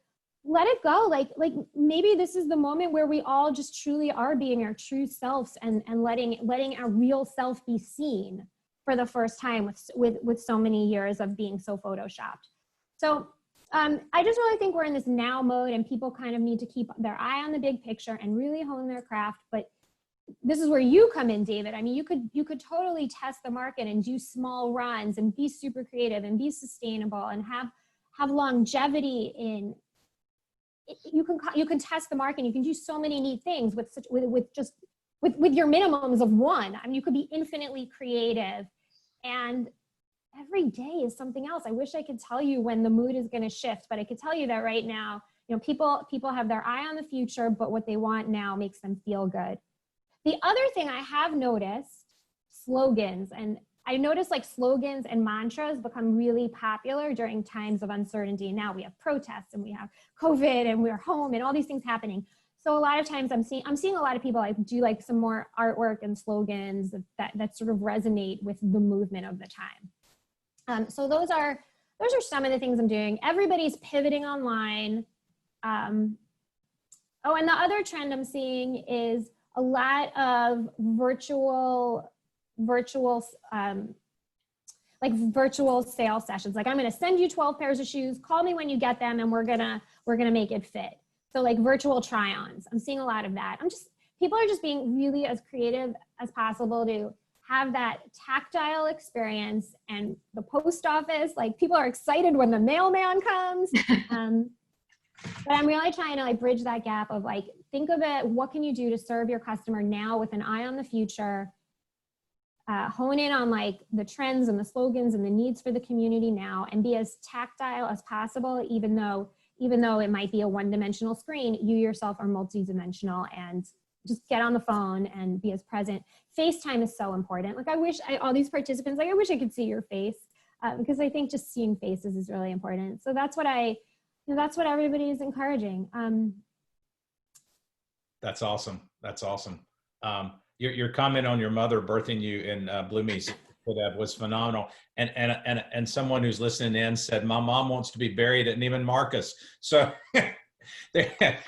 let it go. Like maybe this is the moment where we all just truly are being our true selves and letting our real self be seen for the first time with so many years of being so Photoshopped. So I just really think we're in this now mode, and people kind of need to keep their eye on the big picture and really hone their craft. But this is where you come in, David. I mean, you could totally test the market and do small runs and be super creative and be sustainable and have longevity in. You can test the market. You can do so many neat things with your minimums of one. I mean, you could be infinitely creative, and every day is something else. I wish I could tell you when the mood is going to shift, but I could tell you that right now, people have their eye on the future, but what they want now makes them feel good. The other thing I have noticed, slogans, and I noticed like slogans and mantras become really popular during times of uncertainty. Now we have protests and we have COVID and we're home and all these things happening. So a lot of times I'm seeing a lot of people like do like some more artwork and slogans that sort of resonate with the movement of the time. So those are some of the things I'm doing. Everybody's pivoting online. And the other trend I'm seeing is a lot of virtual sales sessions. Like, I'm going to send you 12 pairs of shoes, call me when you get them, and we're going to make it fit. So like virtual try-ons, I'm seeing a lot of that. People are just being really as creative as possible to have that tactile experience. And the post office, like, people are excited when the mailman comes. But I'm really trying to like bridge that gap of like, think of it, what can you do to serve your customer now with an eye on the future? Hone in on like the trends and the slogans and the needs for the community now, and be as tactile as possible, even though it might be a one-dimensional screen, you yourself are multi-dimensional, and just get on the phone and be as present. FaceTime is so important. Like, all these participants, like, I wish I could see your face, because I think just seeing faces is really important. So that's what everybody is encouraging. That's awesome. That's awesome. Your comment on your mother birthing you in Bloomies was phenomenal. And someone who's listening in said, my mom wants to be buried at Neiman Marcus. So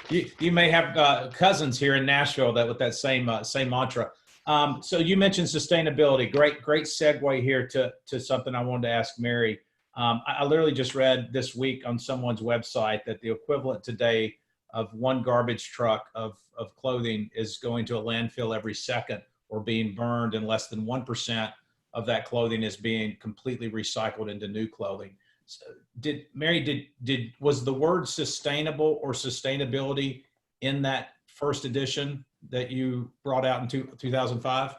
you may have cousins here in Nashville that with that same mantra. So you mentioned sustainability. Great segue here to something I wanted to ask Mary. I literally just read this week on someone's website that the equivalent today of one garbage truck of clothing is going to a landfill every second, or being burned, and less than 1% of that clothing is being completely recycled into new clothing. So was the word sustainable or sustainability in that first edition that you brought out in 2005?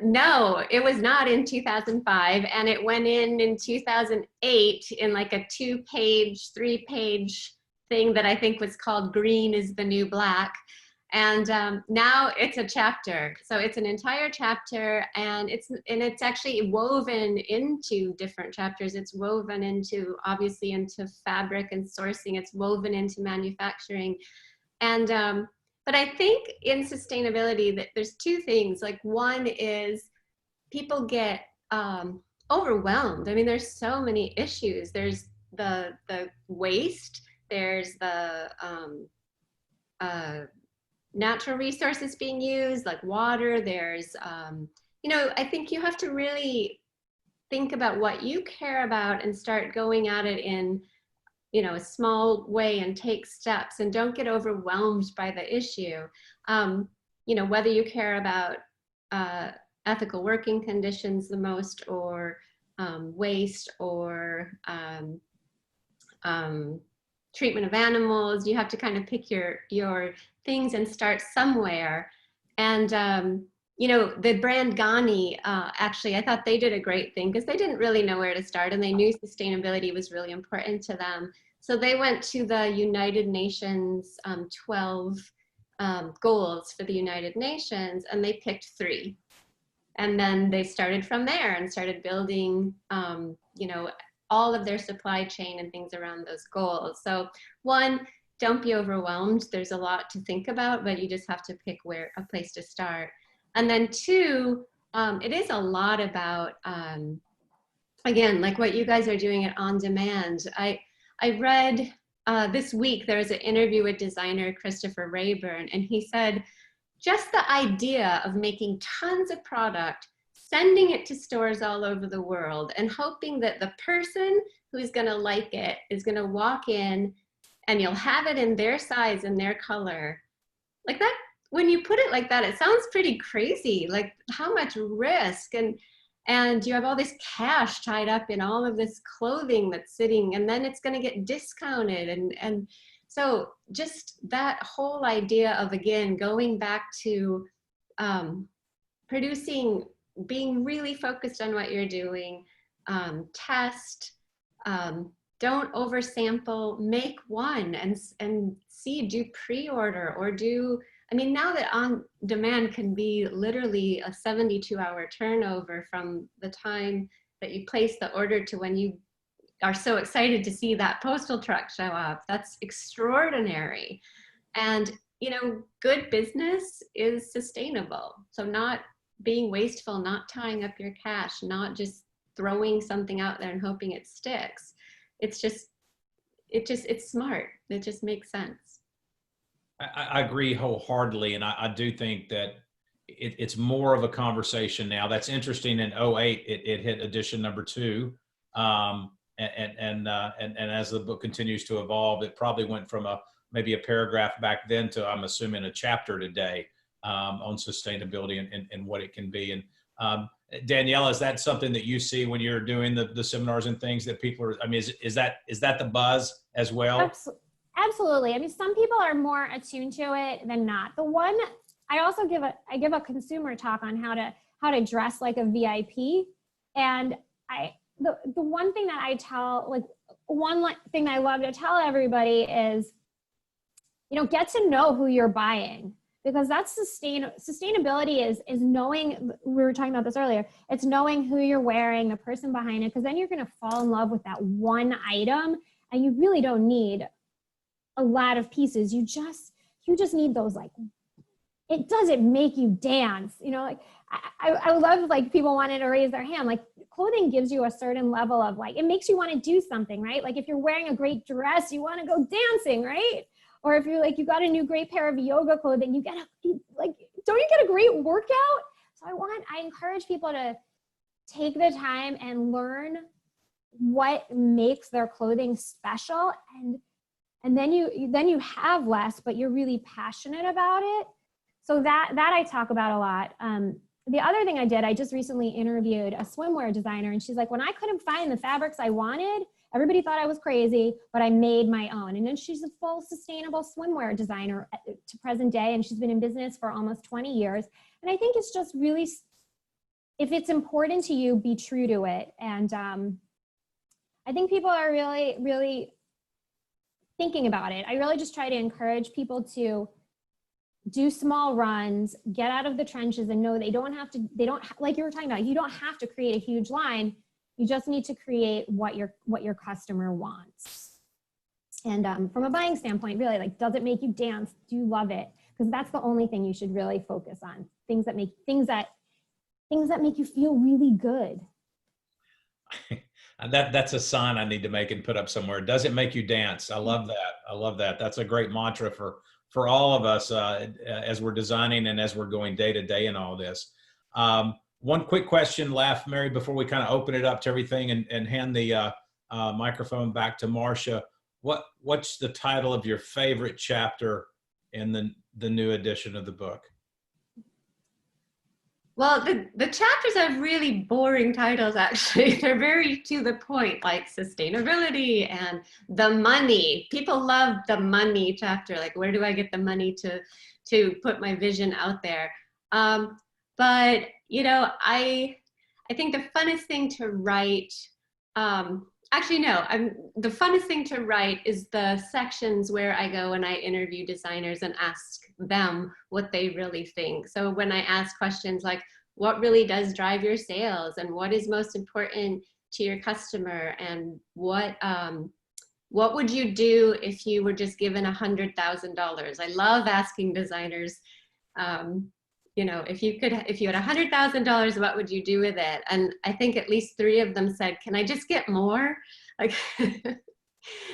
No, it was not in 2005, and it went in 2008 in like a 2-page, 3-page thing that I think was called Green is the New Black. And now it's a chapter. So it's an entire chapter, and it's actually woven into different chapters. It's woven into, obviously, into fabric and sourcing. It's woven into manufacturing. And but I think in sustainability that there's two things. Like, one is people get overwhelmed. I mean, there's so many issues. There's the waste. There's the natural resources being used, like water. There's, I think you have to really think about what you care about and start going at it in, a small way, and take steps, and don't get overwhelmed by the issue. Whether you care about ethical working conditions the most, or waste or treatment of animals. You have to kind of pick your things and start somewhere. And you know, the brand Ghani, actually, I thought they did a great thing because they didn't really know where to start, and they knew sustainability was really important to them. So they went to the United Nations 12 goals for the United Nations, and they picked 3. And then they started from there and started building, you know, all of their supply chain and things around those goals. So 1, don't be overwhelmed. There's a lot to think about, but you just have to pick a place to start. And then 2, it is a lot about, again, like what you guys are doing at On Demand. I read this week, there was an interview with designer Christopher Rayburn, and he said, just the idea of making tons of product, sending it to stores all over the world, and hoping that the person who's gonna like it is gonna walk in and you'll have it in their size and their color. Like that, when you put it like that, it sounds pretty crazy. Like how much risk, and you have all this cash tied up in all of this clothing that's sitting, and then it's gonna get discounted. And so just that whole idea of, again, going back to producing, being really focused on what you're doing, test, don't oversample, make one and see, do pre-order or do, I mean, now that On Demand can be literally a 72-hour turnover from the time that you place the order to when you are so excited to see that postal truck show up. That's extraordinary. And, you know, good business is sustainable. So not being wasteful, not tying up your cash, not just throwing something out there and hoping it sticks. It's smart. It just makes sense. I agree wholeheartly, and I do think that it's more of a conversation now. That's interesting. In 08, it hit edition number 2, and as the book continues to evolve, it probably went from maybe a paragraph back then to, I'm assuming, a chapter today on sustainability and what it can be. And Danielle, is that something that you see when you're doing the seminars and things that people are? I mean, is that the buzz as well? Absolutely. I mean, some people are more attuned to it than not. The one I also give a consumer talk on how to dress like a VIP, and the one thing that I tell, like one thing that I love to tell everybody is, you know, get to know who you're buying, because that's sustainability is knowing, we were talking about this earlier, it's knowing who you're wearing, the person behind it, because then you're going to fall in love with that one item, and you really don't need a lot of pieces. You just need those, like, it doesn't make you dance, you know, like I love, like, people wanted to raise their hand, like clothing gives you a certain level of, like, it makes you want to do something, right? Like if you're wearing a great dress, you want to go dancing, right? Or if you're like, you got a new great pair of yoga clothing, don't you get a great workout? So I encourage people to take the time and learn what makes their clothing special, and then you have less, but you're really passionate about it. So that I talk about a lot. The other thing I did, I just recently interviewed a swimwear designer, and she's like, when I couldn't find the fabrics I wanted, everybody thought I was crazy, but I made my own. And then she's a full sustainable swimwear designer to present day, and she's been in business for almost 20 years. And I think it's just really, if it's important to you, be true to it. And I think people are really, really thinking about it. I really just try to encourage people to do small runs, get out of the trenches, and know they don't, like you were talking about, you don't have to create a huge line. You just need to create what your customer wants. And from a buying standpoint, really, like, does it make you dance? Do you love it? Because that's the only thing you should really focus on. Things that make you feel really good. That's a sign I need to make and put up somewhere. Does it make you dance? I love that. I love that. That's a great mantra for all of us as we're designing and as we're going day to day in all this. One quick question left, Mary, before we kind of open it up to everything and hand the microphone back to Marcia. What's the title of your favorite chapter in the new edition of the book? Well, the chapters have really boring titles, actually. They're very to the point, like sustainability and the money. People love the money chapter, like where do I get the money to put my vision out there? But, you know, I think the funnest thing to write, actually, no, the funnest thing to write is the sections where I go and I interview designers and ask them what they really think. So when I ask questions like, what really does drive your sales, and what is most important to your customer, and what would you do if you were just given $100,000? I love asking designers, you know, if you had $100,000, what would you do with it? And I think at least 3 of them said, can I just get more? Like,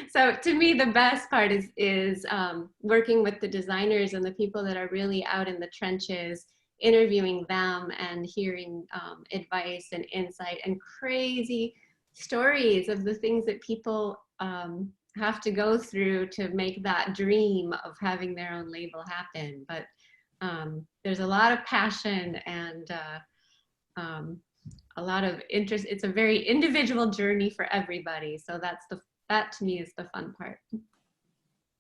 so to me, the best part is working with the designers and the people that are really out in the trenches, interviewing them and hearing advice and insight and crazy stories of the things that people have to go through to make that dream of having their own label happen. But there's a lot of passion and a lot of interest. It's a very individual journey for everybody. So that to me is the fun part.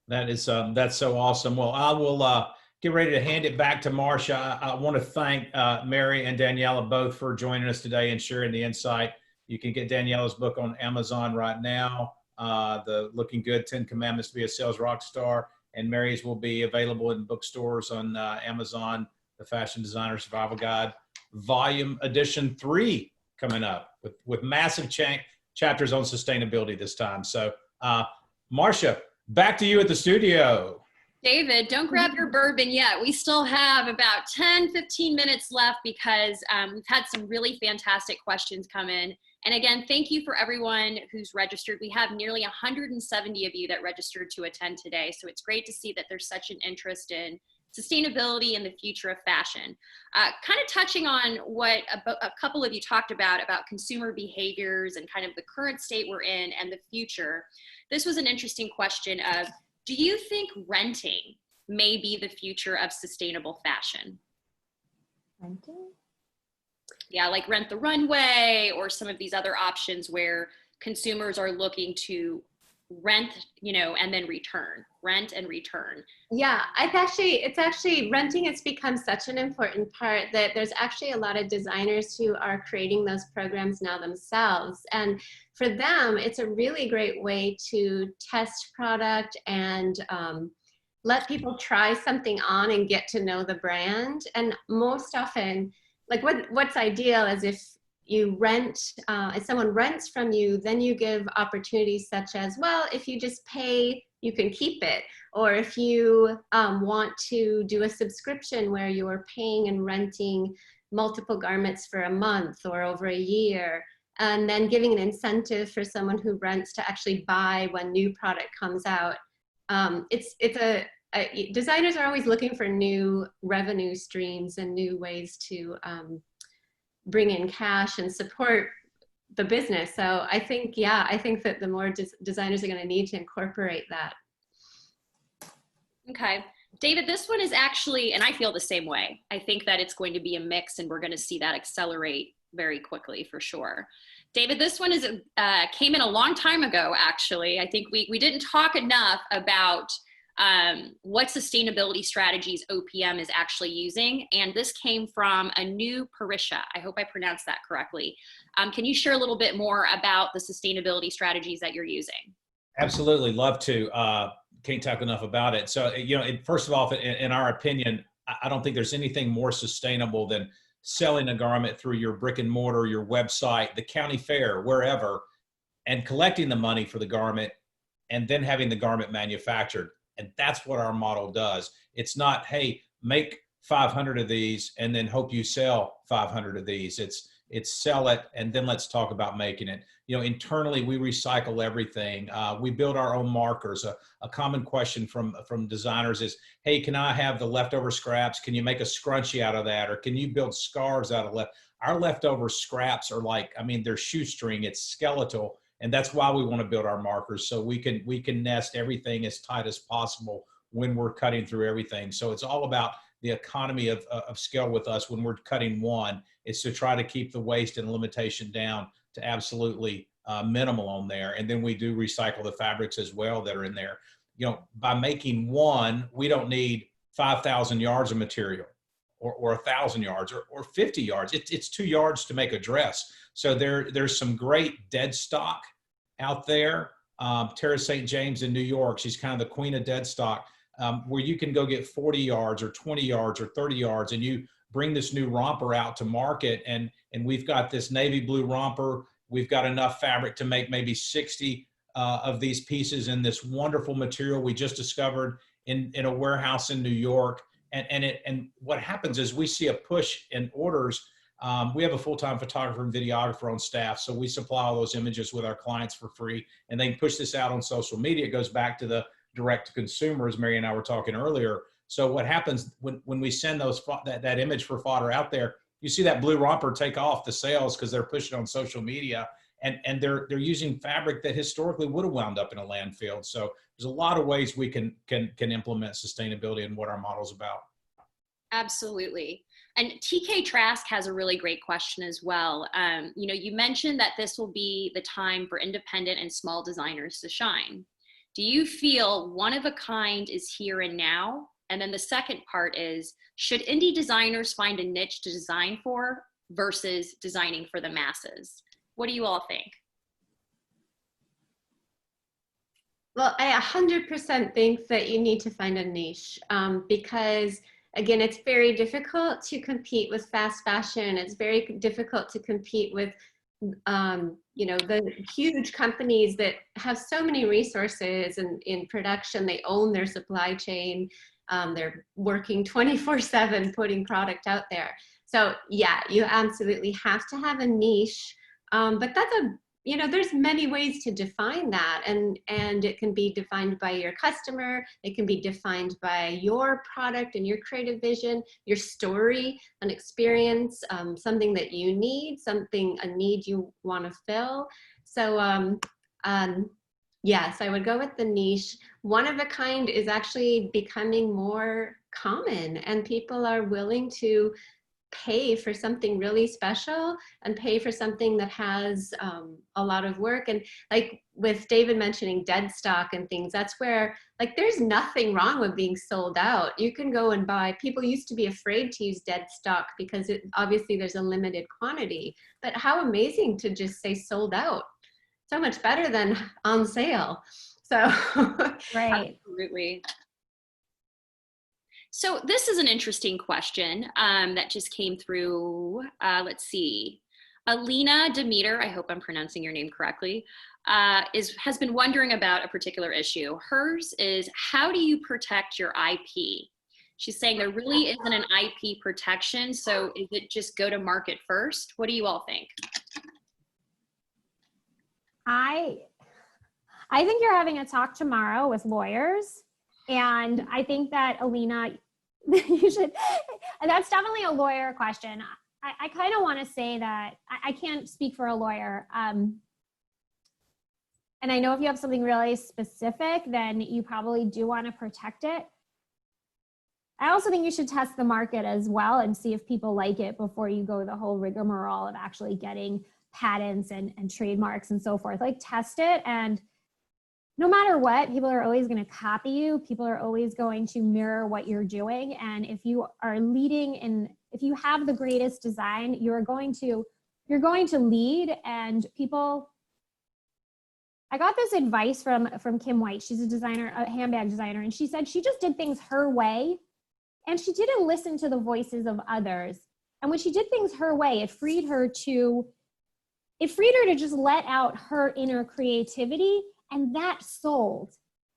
That is, that's so awesome. Well, I will get ready to hand it back to Marcia. I want to thank Mary and Daniela both for joining us today and sharing the insight. You can get Daniela's book on Amazon right now, the Looking Good 10 Commandments to be a Sales Rockstar, and Mary's will be available in bookstores on Amazon, The Fashion Designer Survival Guide, Volume Edition 3 coming up with massive chapters on sustainability this time. So Marcia, back to you at the studio. David, don't grab your bourbon yet. We still have about 10, 15 minutes left because we've had some really fantastic questions come in. And again, thank you for everyone who's registered. We have nearly 170 of you that registered to attend today. So it's great to see that there's such an interest in sustainability and the future of fashion. Kind of touching on what a couple of you talked about consumer behaviors and kind of the current state we're in and the future. This was an interesting question of, do you think renting may be the future of sustainable fashion? Renting? Yeah, like Rent the Runway or some of these other options where consumers are looking to rent, you know, and then rent and return. Yeah, it's actually renting has become such an important part that there's actually a lot of designers who are creating those programs now themselves. And for them, it's a really great way to test product and let people try something on and get to know the brand. And most often, like what's ideal is if you rent, if someone rents from you, then you give opportunities such as, well, if you just pay, you can keep it. Or if you want to do a subscription where you're paying and renting multiple garments for a month or over a year, and then giving an incentive for someone who rents to actually buy when new product comes out. Designers are always looking for new revenue streams and new ways to bring in cash and support the business. So I think that the more designers are going to need to incorporate that. Okay. David, this one is actually, and I feel the same way. I think that it's going to be a mix and we're going to see that accelerate very quickly for sure. David, this one is came in a long time ago, actually. I think we didn't talk enough about what sustainability strategies OPM is actually using. And this came from a new Parisha. I hope I pronounced that correctly. Can you share a little bit more about the sustainability strategies that you're using? Absolutely, love to. Can't talk enough about it. So, you know, first of all, in our opinion, I don't think there's anything more sustainable than selling a garment through your brick and mortar, your website, the county fair, wherever, and collecting the money for the garment and then having the garment manufactured. And that's what our model does. It's not, hey, make 500 of these and then hope you sell 500 of these. It's sell it and then let's talk about making it. You know, internally we recycle everything. We build our own markers. A common question from designers is, hey, can I have the leftover scraps? Can you make a scrunchie out of that? Or can you build scarves out of our leftover scraps are like, I mean, they're shoestring, it's skeletal. And that's why we want to build our markers, so we can nest everything as tight as possible when we're cutting through everything. So it's all about the economy of scale with us when we're cutting one is to try to keep the waste and limitation down to absolutely minimal on there. And then we do recycle the fabrics as well that are in there. You know, by making one, we don't need 5,000 yards of material or 1,000 yards or 50 yards. It's 2 yards to make a dress. So there's some great dead stock out there. Tara St. James in New York, she's kind of the queen of dead stock, where you can go get 40 yards or 20 yards or 30 yards, and you bring this new romper out to market. And we've got this navy blue romper. We've got enough fabric to make maybe 60 of these pieces in this wonderful material we just discovered in a warehouse in New York. And what happens is we see a push in orders. We have a full-time photographer and videographer on staff, so we supply all those images with our clients for free, and they can push this out on social media. It goes back to the direct to consumer, as Mary and I were talking earlier. So what happens when we send that image for fodder out there, you see that blue romper take off the sales because they're pushing on social media, and they're using fabric that historically would have wound up in a landfill. So there's a lot of ways we can implement sustainability and what our model's about. Absolutely. And TK Trask has a really great question as well. You know, you mentioned that this will be the time for independent and small designers to shine. Do you feel one of a kind is here and now? And then the second part is, should indie designers find a niche to design for versus designing for the masses? What do you all think? Well, I 100% think that you need to find a niche because, again, it's very difficult to compete with fast fashion. It's very difficult to compete with, you know, the huge companies that have so many resources in production. They own their supply chain. They're working 24/7 putting product out there. So yeah, you absolutely have to have a niche. But that's you know, there's many ways to define that, and it can be defined by your customer. It can be defined by your product and your creative vision, your story, an experience, something that you need, a need you want to fill. So yes, I would go with the niche. One of a kind is actually becoming more common, and people are willing to pay for something really special and pay for something that has a lot of work. And like with David mentioning dead stock and things, that's where, like, there's nothing wrong with being sold out. You can go and buy. People used to be afraid to use dead stock because obviously there's a limited quantity, but how amazing to just say sold out. So much better than on sale. So Right. Absolutely. So this is an interesting question that just came through. Let's see. Alina Demeter, I hope I'm pronouncing your name correctly, has been wondering about a particular issue. Hers is, how do you protect your IP? She's saying there really isn't an IP protection, so is it just go to market first? What do you all think? I think you're having a talk tomorrow with lawyers, and I think that, Alina, you should, and that's definitely a lawyer question. I kind of want to say that I can't speak for a lawyer. And I know if you have something really specific, then you probably do want to protect it. I also think you should test the market as well and see if people like it before you go the whole rigmarole of actually getting patents and trademarks and so forth. Like, test it, and no matter what, people are always going to copy you. People are always going to mirror what you're doing. And if you are leading if you have the greatest design, you're going to lead. And people, I got this advice from Kim White. She's a designer, a handbag designer. And she said she just did things her way. And she didn't listen to the voices of others. And when she did things her way, it freed her to just let out her inner creativity. And that sold.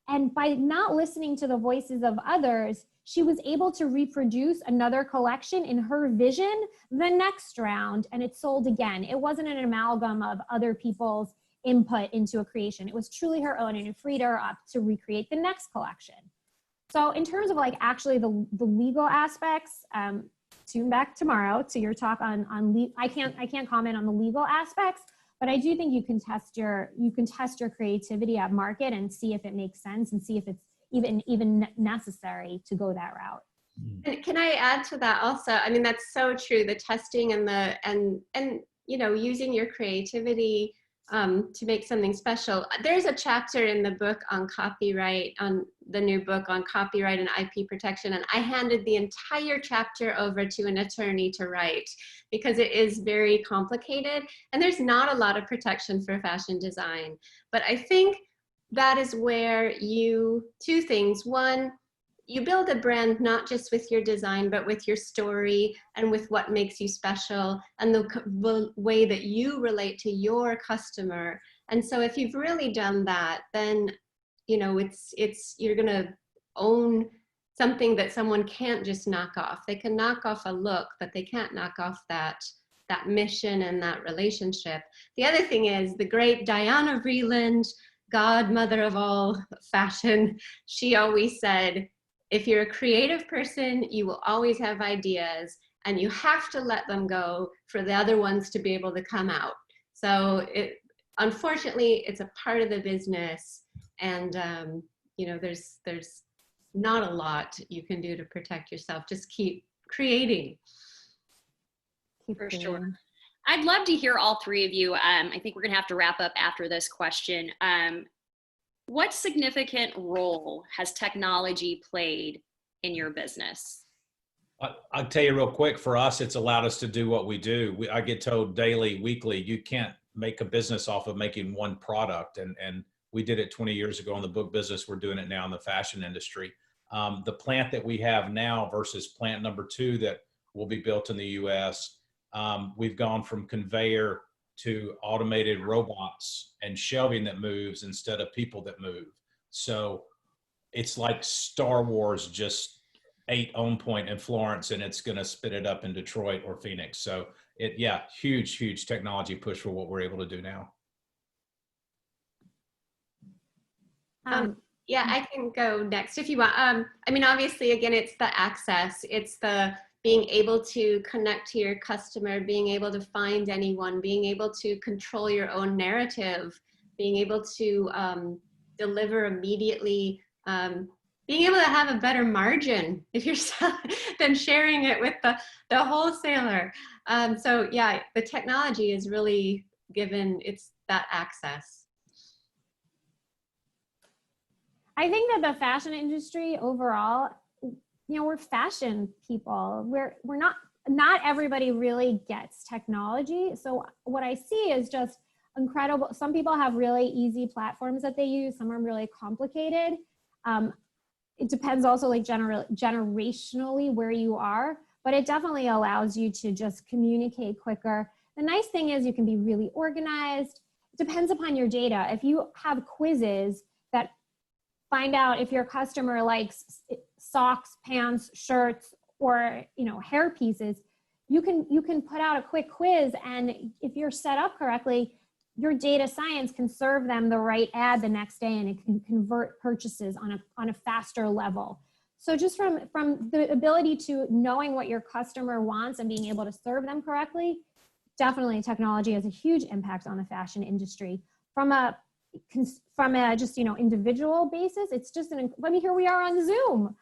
And by not listening to the voices of others, she was able to reproduce another collection in her vision the next round, and it sold again. It wasn't an amalgam of other people's input into a creation. It was truly her own, and it freed her up to recreate the next collection. So in terms of like actually the legal aspects, tune back tomorrow to your talk on I can't comment on the legal aspects. But I do think you can test your creativity at market and see if it makes sense and see if it's even necessary to go that route. And can I add to that also? I mean, that's so true. The testing and using your creativity to make something special. There's a chapter in the book on copyright, on the new book on copyright and IP protection, and I handed the entire chapter over to an attorney to write because it is very complicated and there's not a lot of protection for fashion design. But I think that is where two things. One, you build a brand not just with your design, but with your story and with what makes you special and the way that you relate to your customer. And so if you've really done that, then you're gonna own something that someone can't just knock off. They can knock off a look, but they can't knock off that mission and that relationship. The other thing is the great Diana Vreeland, godmother of all fashion, she always said, if you're a creative person, you will always have ideas and you have to let them go for the other ones to be able to come out. So unfortunately, it's a part of the business, and there's not a lot you can do to protect yourself. Just keep creating. For sure. I'd love to hear all three of you. I think we're gonna have to wrap up after this question. What significant role has technology played in your business? I'll tell you real quick, for us, it's allowed us to do what we do. I get told daily, weekly, you can't make a business off of making one product. And we did it 20 years ago in the book business. We're doing it now in the fashion industry. The plant that we have now versus plant number 2 that will be built in the US, we've gone from conveyor to automated robots and shelving that moves instead of people that move. So it's like Star Wars just ate On Point in Florence and it's gonna spit it up in Detroit or Phoenix. So huge technology push for what we're able to do now. Yeah, I can go next if you want. I mean, obviously, again, it's the access. It's the being able to connect to your customer, being able to find anyone, being able to control your own narrative, being able to deliver immediately, being able to have a better margin if you're than sharing it with the wholesaler. So yeah, the technology is really given, it's that access. I think that the fashion industry overall, we're fashion people. We're not everybody really gets technology. So what I see is just incredible. Some people have really easy platforms that they use. Some are really complicated. It depends also like generationally where you are, but it definitely allows you to just communicate quicker. The nice thing is you can be really organized. It depends upon your data. If you have quizzes that find out if your customer likes socks, pants, shirts, or hair pieces, you can put out a quick quiz, and if you're set up correctly, your data science can serve them the right ad the next day, and it can convert purchases on a faster level. So just from the ability to knowing what your customer wants and being able to serve them correctly, definitely technology has a huge impact on the fashion industry. From a just individual basis, it's just here we are on Zoom.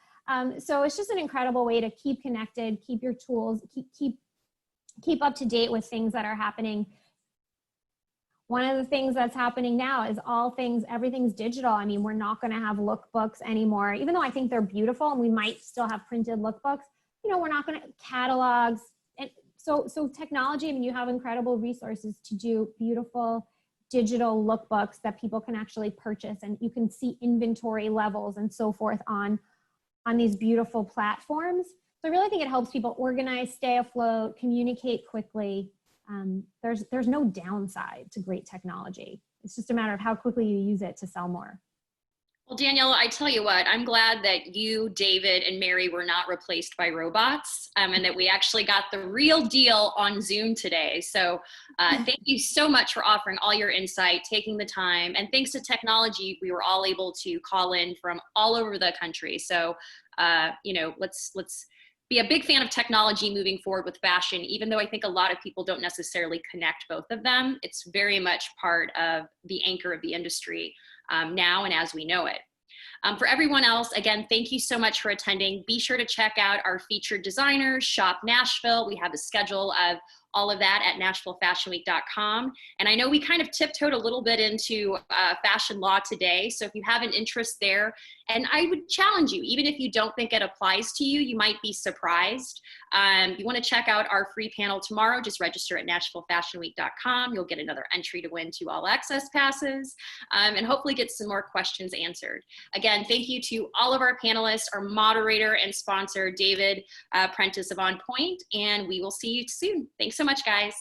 So it's just an incredible way to keep connected, keep your tools, keep up to date with things that are happening. One of the things that's happening now is everything's digital. I mean, we're not going to have lookbooks anymore, even though I think they're beautiful and we might still have printed lookbooks. We're not going to catalogs. And so technology, I mean, you have incredible resources to do beautiful digital lookbooks that people can actually purchase, and you can see inventory levels and so forth on these beautiful platforms. So I really think it helps people organize, stay afloat, communicate quickly. There's no downside to great technology. It's just a matter of how quickly you use it to sell more. Well, Danielle, I tell you what, I'm glad that you, David, and Mary were not replaced by robots, and that we actually got the real deal on Zoom today. So thank you so much for offering all your insight, taking the time, and thanks to technology, we were all able to call in from all over the country. So, let's be a big fan of technology moving forward with fashion, even though I think a lot of people don't necessarily connect both of them. It's very much part of the anchor of the industry now and as we know it. For everyone else, again, thank you so much for attending. Be sure to check out our featured designers, Shop Nashville. We have a schedule of all of that at NashvilleFashionWeek.com. And I know we kind of tiptoed a little bit into fashion law today. So if you have an interest there, and I would challenge you, even if you don't think it applies to you, you might be surprised. If you want to check out our free panel tomorrow, just register at NashvilleFashionWeek.com. You'll get another entry to win 2 all access passes, and hopefully get some more questions answered. Again, thank you to all of our panelists, our moderator and sponsor, David Prentice of On Point, and we will see you soon. Thanks so much, guys.